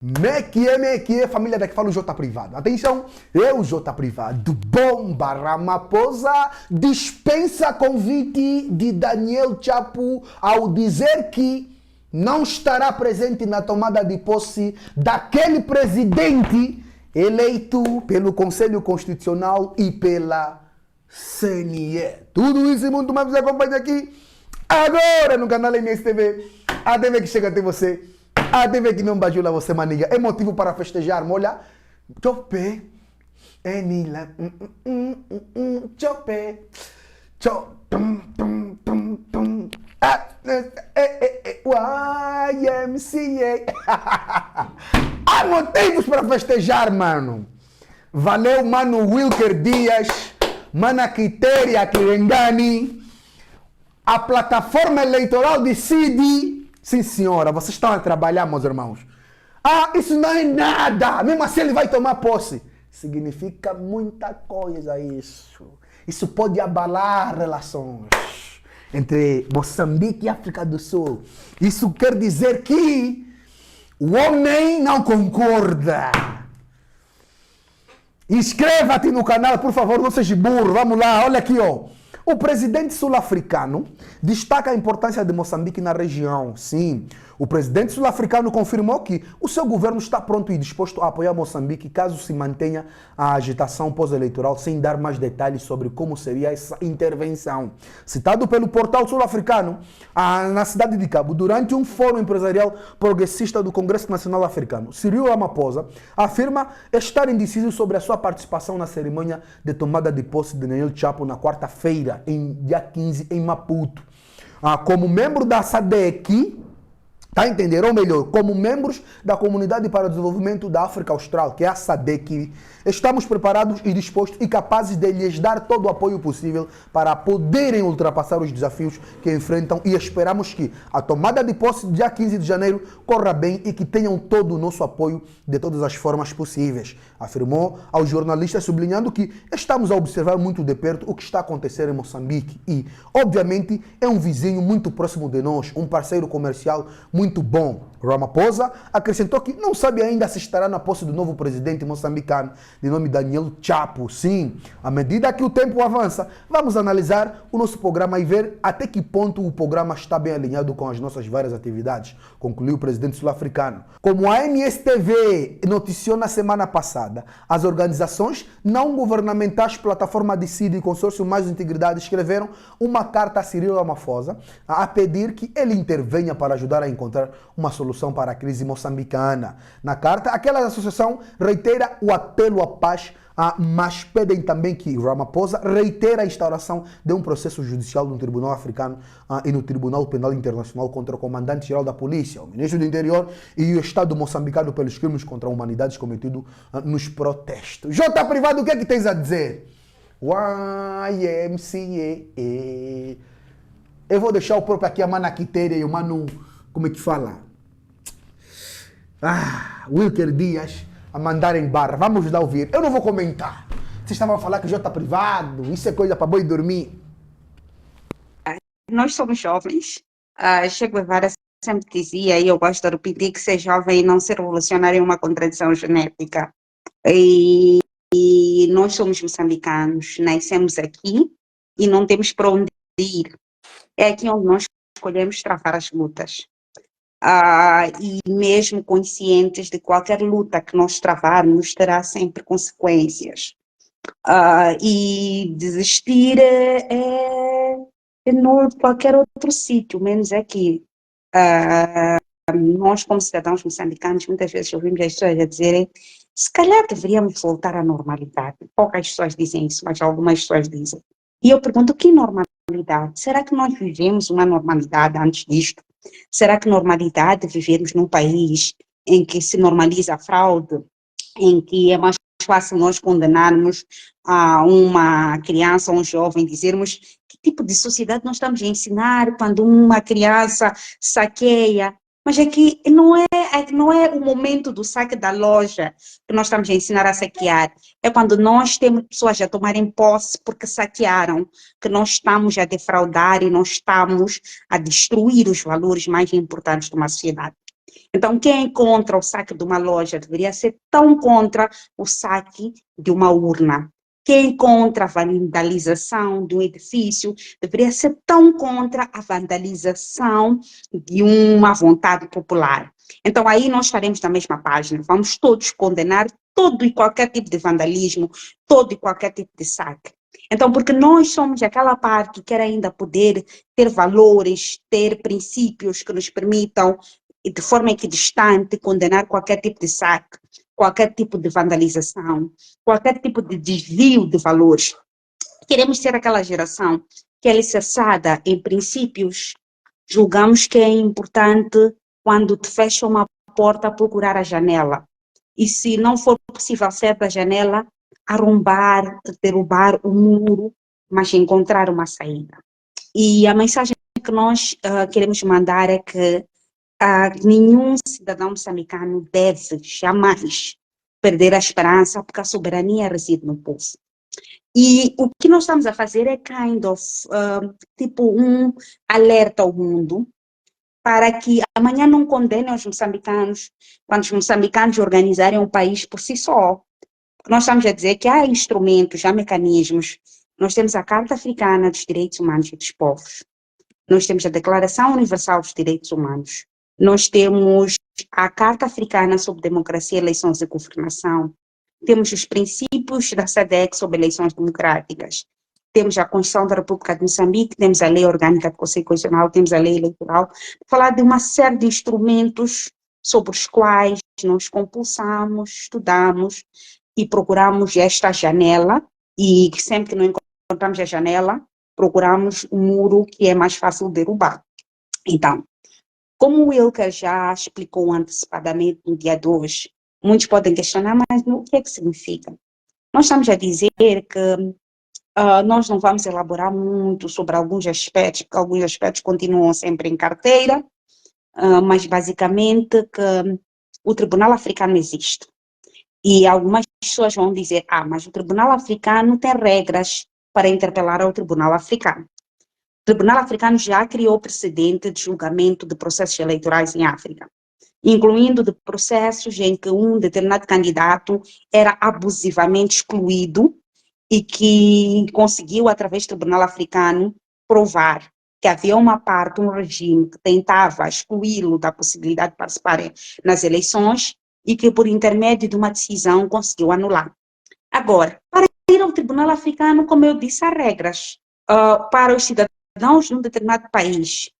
Me que é, família daqui fala o J Privado. Atenção, eu, J Privado, Bomba Ramaphosa, dispensa convite de Daniel Chapo ao dizer que não estará presente na tomada de posse daquele presidente eleito pelo Conselho Constitucional e pela CNE. Tudo isso e muito mais você acompanha aqui agora no canal MSTV, a TV que chega até você. A TV que não bajula você, maniga. É motivo para festejar, olha. Chope. É Nila. Chope. YMCA. Há motivos para festejar, mano. Valeu, mano Wilker Dias. Mana Quitéria Kirengani. A plataforma eleitoral decide. Sim, senhora, vocês estão a trabalhar, meus irmãos. Ah, isso não é nada. Mesmo assim ele vai tomar posse. Significa muita coisa isso. Isso pode abalar relações entre Moçambique e África do Sul. Isso quer dizer que o homem não concorda. Inscreva-te no canal, por favor, não seja burro. Vamos lá, olha aqui, ó. O presidente sul-africano destaca a importância de Moçambique na região. Sim, o presidente sul-africano confirmou que o seu governo está pronto e disposto a apoiar Moçambique caso se mantenha a agitação pós-eleitoral, sem dar mais detalhes sobre como seria essa intervenção. Citado pelo portal sul-africano, na cidade de Cabo, durante um fórum empresarial progressista do Congresso Nacional Africano, Cyril Ramaphosa afirma estar indeciso sobre a sua participação na cerimônia de tomada de posse de Daniel Chapo na quarta-feira, em dia 15, em Maputo. Como membro da SADC, tá entendendo? Ou melhor, como membros da Comunidade para o Desenvolvimento da África Austral, que é a SADC, estamos preparados e dispostos e capazes de lhes dar todo o apoio possível para poderem ultrapassar os desafios que enfrentam e esperamos que a tomada de posse dia 15 de janeiro corra bem e que tenham todo o nosso apoio de todas as formas possíveis, afirmou aos jornalistas, sublinhando que estamos a observar muito de perto o que está acontecendo em Moçambique e, obviamente, é um vizinho muito próximo de nós, um parceiro comercial muito bom. Ramaphosa acrescentou que não sabe ainda se estará na posse do novo presidente moçambicano, de nome Daniel Chapo. Sim, à medida que o tempo avança, vamos analisar o nosso programa e ver até que ponto o programa está bem alinhado com as nossas várias atividades, concluiu o presidente sul-africano. Como a MSTV noticiou na semana passada, as organizações não governamentais Plataforma Decide e Consórcio Mais Integridade escreveram uma carta a Cyril Ramaphosa a pedir que ele intervenha para ajudar a encontrar uma solução para a crise moçambicana. Na carta, aquela associação reitera o apelo à paz, mas pedem também que Ramaphosa reitere a instauração de um processo judicial no Tribunal Africano e no Tribunal Penal Internacional contra o comandante-geral da polícia, o ministro do Interior e o Estado moçambicano pelos crimes contra a humanidade cometidos nos protestos. J Privado, o que é que tens a dizer? YMCA. Eu vou deixar o próprio aqui, a Mana Quitéria e o Mano, como é que fala? Wilker Dias a mandarem barra. Vamos lá ouvir. Eu não vou comentar. Vocês estavam a falar que J Privado, isso é coisa para boi dormir. Nós somos jovens. Che Guevara sempre dizia, e eu gosto de repetir, que ser jovem e não ser revolucionário é uma contradição genética. E nós somos moçambicanos, nascemos aqui e não temos para onde ir. É aqui onde nós escolhemos travar as lutas. E mesmo conscientes de qualquer luta que nós travarmos terá sempre consequências. E desistir é de qualquer outro sítio, menos aqui. Nós, como cidadãos moçambicanos, muitas vezes ouvimos as pessoas a dizerem: se calhar deveríamos voltar à normalidade. Poucas pessoas dizem isso, mas algumas pessoas dizem. E eu pergunto: que normalidade? Será que nós vivemos uma normalidade antes disto? Será que normalidade vivermos num país em que se normaliza a fraude, em que é mais fácil nós condenarmos a uma criança ou um jovem, dizermos que tipo de sociedade nós estamos a ensinar quando uma criança saqueia? Mas é que não é o momento do saque da loja que nós estamos a ensinar a saquear. É quando nós temos pessoas a tomarem posse porque saquearam, que nós estamos a defraudar e nós estamos a destruir os valores mais importantes de uma sociedade. Então, quem é contra o saque de uma loja deveria ser tão contra o saque de uma urna. Quem é contra a vandalização de um edifício deveria ser tão contra a vandalização de uma vontade popular. Então, aí nós estaremos na mesma página. Vamos todos condenar todo e qualquer tipo de vandalismo, todo e qualquer tipo de saque. Então, porque nós somos aquela parte que quer ainda poder ter valores, ter princípios que nos permitam, de forma equidistante, condenar qualquer tipo de saque, qualquer tipo de vandalização, qualquer tipo de desvio de valores. Queremos ser aquela geração que é alicerçada em princípios. Julgamos que é importante, quando te fecha uma porta, procurar a janela. E se não for possível sair da janela, arrombar, derrubar o muro, mas encontrar uma saída. E a mensagem que nós queremos mandar é que nenhum cidadão moçambicano deve jamais perder a esperança, porque a soberania reside no povo. E o que nós estamos a fazer é tipo um alerta ao mundo para que amanhã não condenem os moçambicanos quando os moçambicanos organizarem um país por si só. Nós estamos a dizer que há instrumentos, há mecanismos. Nós temos a Carta Africana dos Direitos Humanos e dos Povos. Nós temos a Declaração Universal dos Direitos Humanos. Nós temos a Carta Africana sobre Democracia, Eleições e Governação. Temos os princípios da SADC sobre eleições democráticas. Temos a Constituição da República de Moçambique, temos a Lei Orgânica do Conselho Constitucional, temos a Lei Eleitoral. Falar de uma série de instrumentos sobre os quais nós compulsamos, estudamos e procuramos esta janela, e sempre que não encontramos a janela, procuramos um muro que é mais fácil de derrubar. Então, como o Wilker já explicou antecipadamente no dia 2, muitos podem questionar, mas o que é que significa? Nós estamos a dizer que nós não vamos elaborar muito sobre alguns aspectos, porque alguns aspectos continuam sempre em carteira, mas basicamente que o Tribunal Africano existe. E algumas pessoas vão dizer, mas o Tribunal Africano tem regras para interpelar ao Tribunal Africano. O Tribunal Africano já criou precedente de julgamento de processos eleitorais em África, incluindo de processos em que um determinado candidato era abusivamente excluído e que conseguiu, através do Tribunal Africano, provar que havia uma parte, um regime que tentava excluí-lo da possibilidade de participar nas eleições e que, por intermédio de uma decisão, conseguiu anular. Agora, para ir ao Tribunal Africano, como eu disse, há regras. Para os cidadãos de um determinado país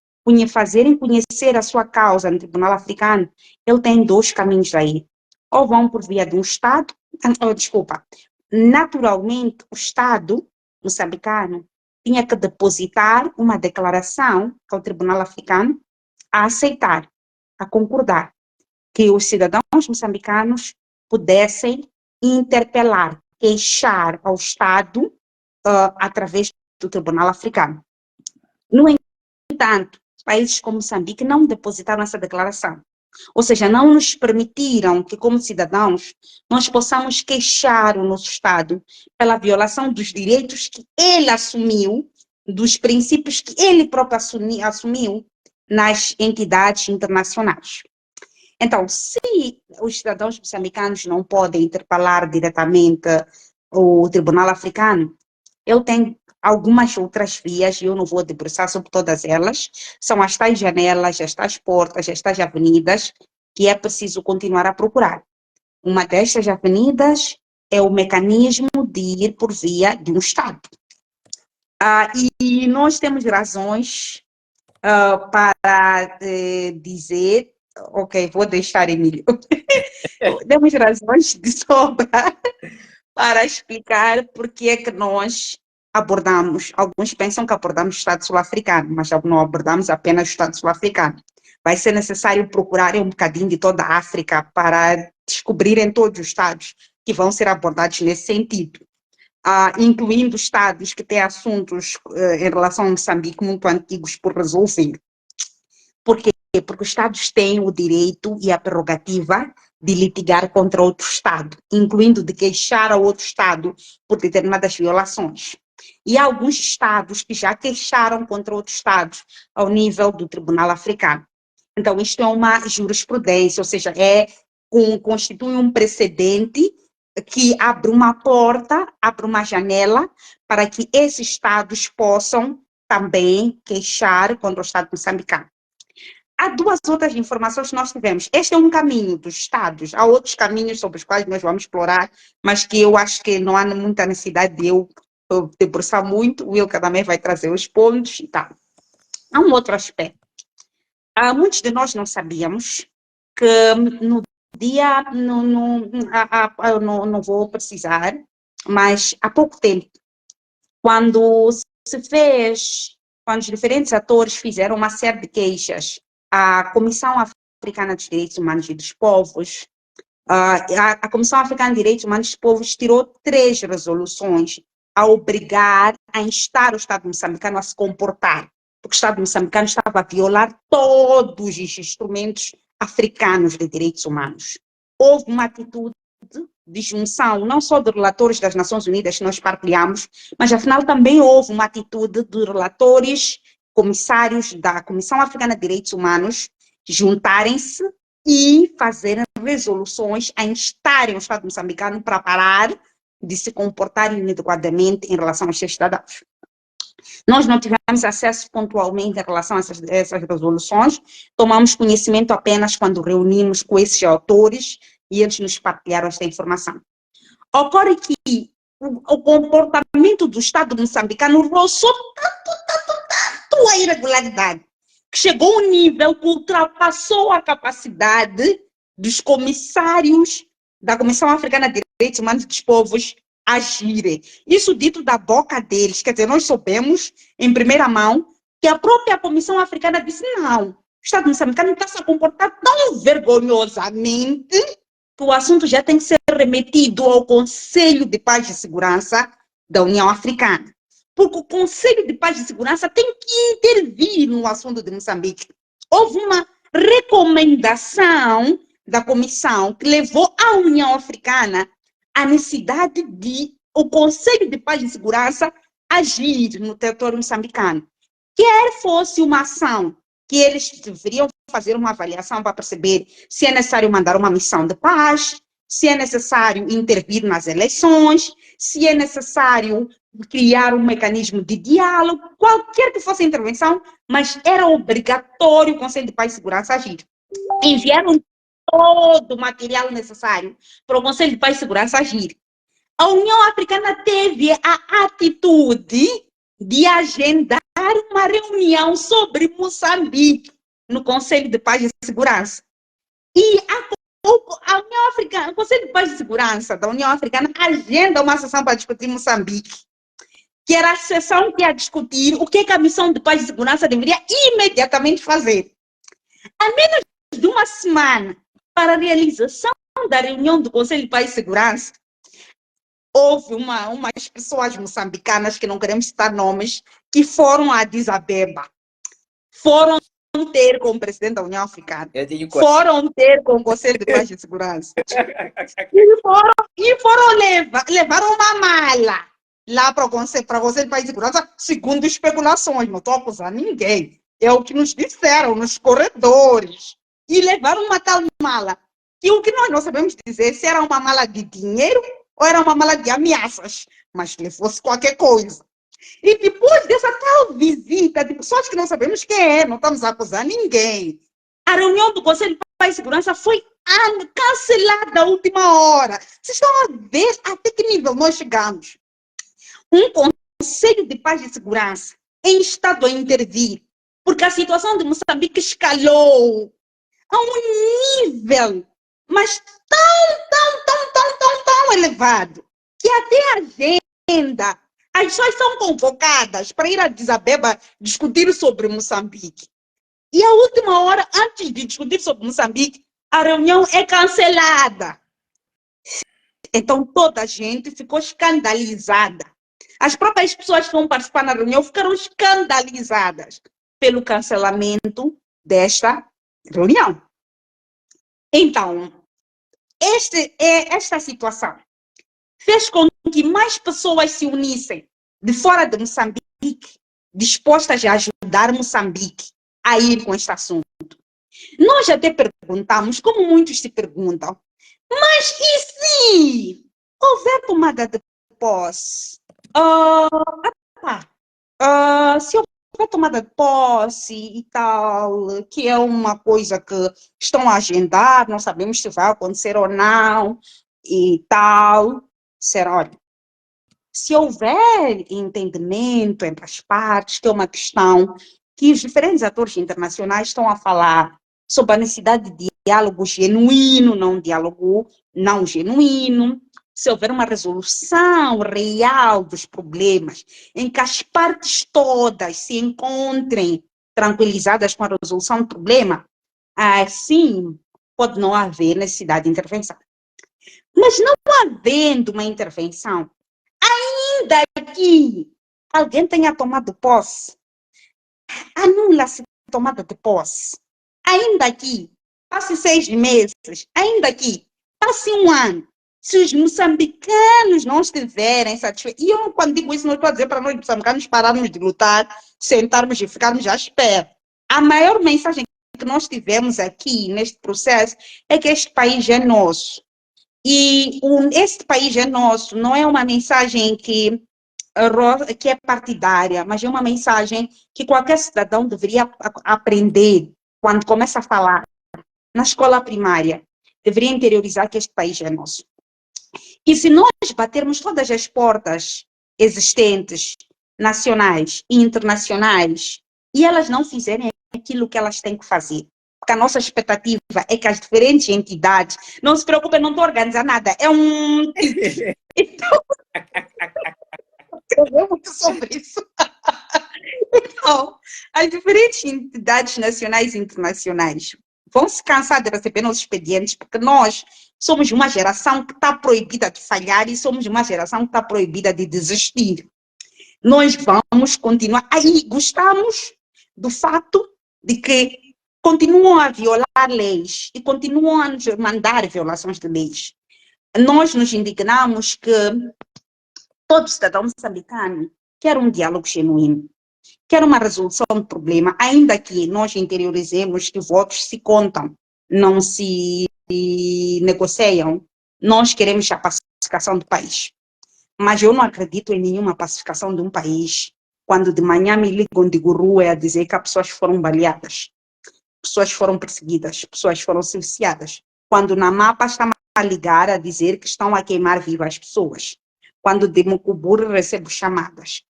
fazerem conhecer a sua causa no Tribunal Africano, ele tem dois caminhos aí. Ou vão por via de um Estado, naturalmente o Estado moçambicano tinha que depositar uma declaração ao Tribunal Africano a aceitar, a concordar, que os cidadãos moçambicanos pudessem interpelar, queixar ao Estado através do Tribunal Africano. No entanto, países como Moçambique não depositaram essa declaração. Ou seja, não nos permitiram que, como cidadãos, nós possamos queixar o nosso Estado pela violação dos direitos que ele assumiu, dos princípios que ele próprio assumiu nas entidades internacionais. Então, se os cidadãos moçambicanos não podem interpelar diretamente o Tribunal Africano, eu tenho algumas outras vias, e eu não vou debruçar sobre todas elas, são as tais janelas, as tais portas, as tais avenidas, que é preciso continuar a procurar. Uma destas avenidas é o mecanismo de ir por via de um Estado. E nós temos razões para dizer, ok, vou deixar Emílio, temos razões de sobra para explicar porque é que nós abordamos, alguns pensam que abordamos o Estado sul-africano, mas não abordamos apenas o Estado sul-africano. Vai ser necessário procurar um bocadinho de toda a África para descobrirem todos os Estados que vão ser abordados nesse sentido, incluindo Estados que têm assuntos em relação a Moçambique muito antigos por resolver. Por quê? Porque os Estados têm o direito e a prerrogativa de litigar contra outro Estado, incluindo de queixar ao outro Estado por determinadas violações. E há alguns Estados que já queixaram contra outros Estados ao nível do Tribunal Africano. Então, isto é uma jurisprudência, ou seja, constitui um precedente que abre uma porta, abre uma janela para que esses Estados possam também queixar contra o Estado moçambicano. Há duas outras informações que nós tivemos. Este é um caminho dos Estados. Há outros caminhos sobre os quais nós vamos explorar, mas que eu acho que não há muita necessidade de eu debruçar muito. O Wilka também vai trazer os pontos e tal. Há um outro aspecto. Muitos de nós não sabíamos que no dia, não vou precisar, mas há pouco tempo, quando os diferentes atores fizeram uma série de queixas à Comissão Africana dos Direitos Humanos e dos Povos, a Comissão Africana de Direitos Humanos e dos Povos tirou 3 resoluções a obrigar, a instar o Estado moçambicano a se comportar, porque o Estado moçambicano estava a violar todos os instrumentos africanos de direitos humanos. Houve uma atitude de junção, não só de relatores das Nações Unidas que nós partilhamos, mas afinal também houve uma atitude de relatores, comissários da Comissão Africana de Direitos Humanos, juntarem-se e fazerem resoluções a instarem o Estado moçambicano para parar de se comportar inadequadamente em relação aos seus cidadãos. Nós não tivemos acesso pontualmente em relação a essas resoluções, tomamos conhecimento apenas quando reunimos com esses autores e eles nos partilharam esta informação. Ocorre que o comportamento do Estado moçambicano roçou tanto a irregularidade, que chegou a um nível que ultrapassou a capacidade dos comissários da Comissão Africana de Direitos Humanos dos Povos agirem. Isso dito da boca deles, quer dizer, nós soubemos em primeira mão que a própria Comissão Africana disse não, o Estado moçambicano está se a comportar tão vergonhosamente que o assunto já tem que ser remetido ao Conselho de Paz e Segurança da União Africana. Porque o Conselho de Paz e Segurança tem que intervir no assunto de Moçambique. Houve uma recomendação da comissão que levou a União Africana à necessidade de o Conselho de Paz e Segurança agir no território moçambicano. Quer fosse uma ação que eles deveriam fazer uma avaliação para perceber se é necessário mandar uma missão de paz, se é necessário intervir nas eleições, se é necessário criar um mecanismo de diálogo, qualquer que fosse a intervenção, mas era obrigatório o Conselho de Paz e Segurança agir. Enviaram todo o material necessário para o Conselho de Paz e Segurança agir. A União Africana teve a atitude de agendar uma reunião sobre Moçambique no Conselho de Paz e Segurança. E a União Africana, o Conselho de Paz e Segurança da União Africana agenda uma sessão para discutir Moçambique, que era a sessão que ia discutir o que a Missão de Paz e Segurança deveria imediatamente fazer. A menos de uma semana para a realização da reunião do Conselho de Paz e Segurança, houve umas pessoas moçambicanas, que não queremos citar nomes, que foram a Addis Abeba, foram ter com o presidente da União Africana, foram ter com o Conselho de Paz e Segurança, levaram uma mala lá para o Conselho de Paz e Segurança, segundo especulações, não estou acusando ninguém, é o que nos disseram nos corredores, e levaram uma tal mala, que o que nós não sabemos dizer se era uma mala de dinheiro ou era uma mala de ameaças, mas que fosse qualquer coisa. E depois dessa tal visita de pessoas que não sabemos quem é, não estamos a acusar ninguém, a reunião do Conselho de Paz e Segurança foi cancelada à última hora. Vocês estão a ver até que nível nós chegamos. Um Conselho de Paz e Segurança em estado a intervir, porque a situação de Moçambique escalou a um nível, mas tão elevado, que até a agenda, as pessoas são convocadas para ir a Addis Abeba discutir sobre Moçambique. E a última hora, antes de discutir sobre Moçambique, a reunião é cancelada. Então toda a gente ficou escandalizada. As próprias pessoas que vão participar na reunião ficaram escandalizadas pelo cancelamento desta reunião. Então, esta situação fez com que mais pessoas se unissem de fora de Moçambique, dispostas a ajudar Moçambique a ir com este assunto. Nós até perguntamos, como muitos se perguntam, mas e se houver tomada de posse? Se houver tomada de posse e tal, que é uma coisa que estão a agendar, não sabemos se vai acontecer ou não, e tal, será, olha, se houver entendimento entre as partes, que é uma questão que os diferentes atores internacionais estão a falar sobre a necessidade de diálogo genuíno, não um diálogo não genuíno, se houver uma resolução real dos problemas, em que as partes todas se encontrem tranquilizadas com a resolução do problema, assim pode não haver necessidade de intervenção. Mas não havendo uma intervenção, ainda que alguém tenha tomado posse, anula-se a tomada de posse. Ainda que passe 6 meses, ainda que passe um ano, se os moçambicanos não estiverem satisfeitos, e eu, quando digo isso, não estou a dizer para nós moçambicanos pararmos de lutar, sentarmos e ficarmos à espera. A maior mensagem que nós tivemos aqui neste processo é que este país é nosso. E este país é nosso, não é uma mensagem que é partidária, mas é uma mensagem que qualquer cidadão deveria aprender quando começa a falar na escola primária. Deveria interiorizar que este país é nosso. E se nós batermos todas as portas existentes, nacionais e internacionais, e elas não fizerem aquilo que elas têm que fazer, porque a nossa expectativa é que as diferentes entidades, não se preocupem, não estou a organizar nada, então, eu muito sobre isso. Então, as diferentes entidades nacionais e internacionais vão se cansar de receber nossos expedientes, porque nós somos uma geração que está proibida de falhar e somos uma geração que está proibida de desistir. Nós vamos continuar. Aí gostamos do fato de que continuam a violar leis e continuam a nos mandar violações de leis. Nós nos indignamos que todo cidadão moçambicano quer um diálogo genuíno, quer uma resolução do problema, ainda que nós interiorizemos que votos se contam, não se negociam. Nós queremos a pacificação do país. Mas eu não acredito em nenhuma pacificação de um país quando de manhã me ligam de Gurue a dizer que as pessoas foram baleadas, pessoas foram perseguidas, pessoas foram silenciadas. Quando na mapa está a ligar a dizer que estão a queimar vivas pessoas. Quando de Mucubur recebo chamadas.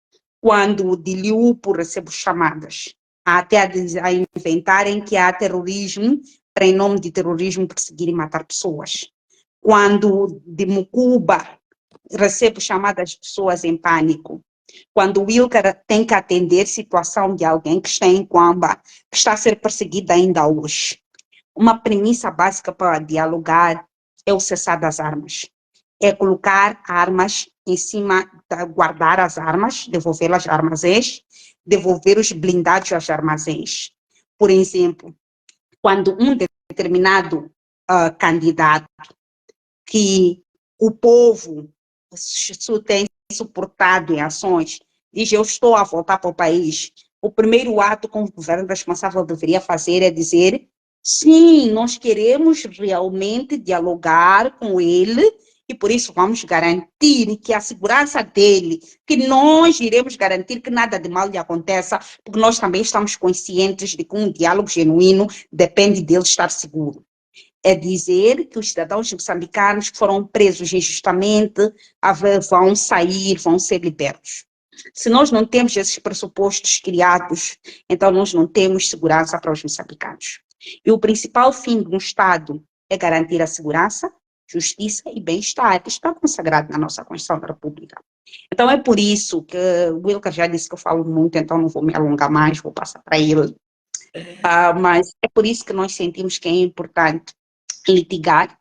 Quando de Liupo recebo chamadas. Até a inventarem que há terrorismo, para em nome de terrorismo perseguir e matar pessoas. Quando de Mucuba recebo chamadas de pessoas em pânico. Quando o Wilker tem que atender situação de alguém que está em Quamba, que está a ser perseguida ainda hoje. Uma premissa básica para dialogar é o cessar das armas. É colocar armas em cima, guardar as armas, devolvê-las aos armazéns, devolver os blindados aos armazéns. Por exemplo, quando um determinado candidato que o povo tem suportado em ações, diz eu estou a voltar para o país, o primeiro ato que o governo responsável deveria fazer é dizer sim, nós queremos realmente dialogar com ele e por isso vamos garantir que a segurança dele, que nós iremos garantir que nada de mal lhe aconteça, porque nós também estamos conscientes de que um diálogo genuíno depende dele estar seguro. É dizer que os cidadãos moçambicanos que foram presos injustamente vão sair, vão ser libertos. Se nós não temos esses pressupostos criados, então nós não temos segurança para os moçambicanos. E o principal fim de um Estado é garantir a segurança, justiça e bem-estar, que está consagrado na nossa Constituição da República. Então é por isso que o Wilker já disse que eu falo muito, então não vou me alongar mais, vou passar para ele. Mas é por isso que nós sentimos que é importante litigar,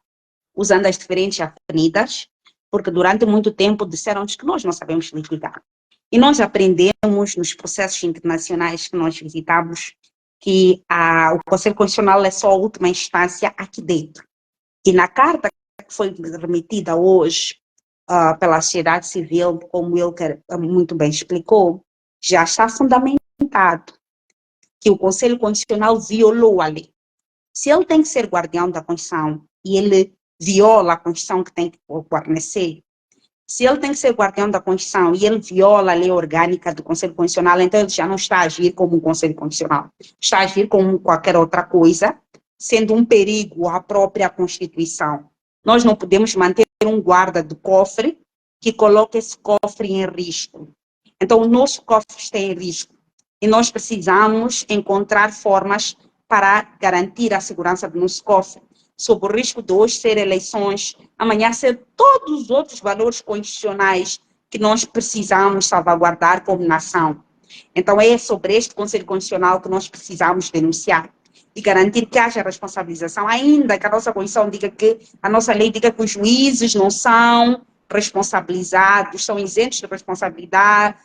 usando as diferentes avenidas, porque durante muito tempo disseram-nos que nós não sabemos litigar. E nós aprendemos nos processos internacionais que nós visitamos que o Conselho Constitucional é só a última instância aqui dentro. E na carta que foi remetida hoje pela sociedade civil, como o Wilker muito bem explicou, já está fundamentado que o Conselho Constitucional violou a lei. Se ele tem que ser guardião da Constituição e ele viola a Constituição que tem que guarnecer, se ele tem que ser guardião da Constituição e ele viola a lei orgânica do Conselho Constitucional, então ele já não está a agir como um Conselho Constitucional, está a agir como qualquer outra coisa, sendo um perigo à própria Constituição. Nós não podemos manter um guarda do cofre que coloque esse cofre em risco. Então, o nosso cofre está em risco e nós precisamos encontrar formas para garantir a segurança do nosso cofre, sob o risco de hoje ser eleições, amanhã ser todos os outros valores constitucionais que nós precisamos salvaguardar como nação. Então, é sobre este Conselho Constitucional que nós precisamos denunciar e garantir que haja responsabilização, ainda que a nossa Constituição diga que, a nossa lei diga que os juízes não são responsabilizados, são isentos de responsabilidade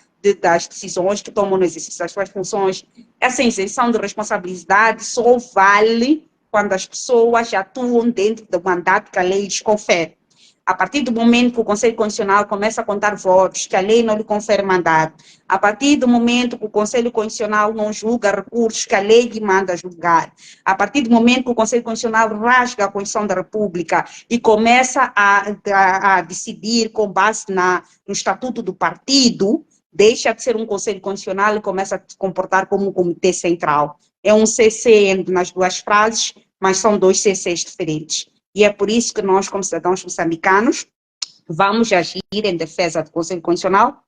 das decisões que tomam no exercício das suas funções. Essa isenção de responsabilidade só vale quando as pessoas atuam dentro do mandato que a lei lhes confere. A partir do momento que o Conselho Constitucional começa a contar votos, que a lei não lhe confere mandato, a partir do momento que o Conselho Constitucional não julga recursos que a lei lhe manda julgar, a partir do momento que o Conselho Constitucional rasga a Constituição da República e começa a decidir com base no Estatuto do Partido, deixa de ser um Conselho Constitucional e começa a se comportar como um comitê central. É um CC nas duas frases, mas são dois CCs diferentes. E é por isso que nós, como cidadãos moçambicanos, vamos agir em defesa do Conselho Constitucional,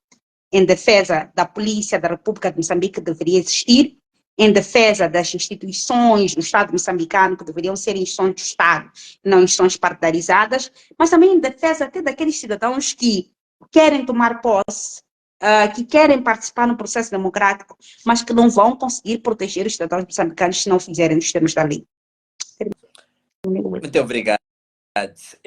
em defesa da Polícia da República de Moçambique, que deveria existir, em defesa das instituições do Estado moçambicano, que deveriam ser instituições do Estado, não instituições partidarizadas, mas também em defesa até daqueles cidadãos que querem tomar posse, que querem participar no processo democrático, mas que não vão conseguir proteger os cidadãos moçambicanos se não fizerem os termos da lei. Muito obrigado.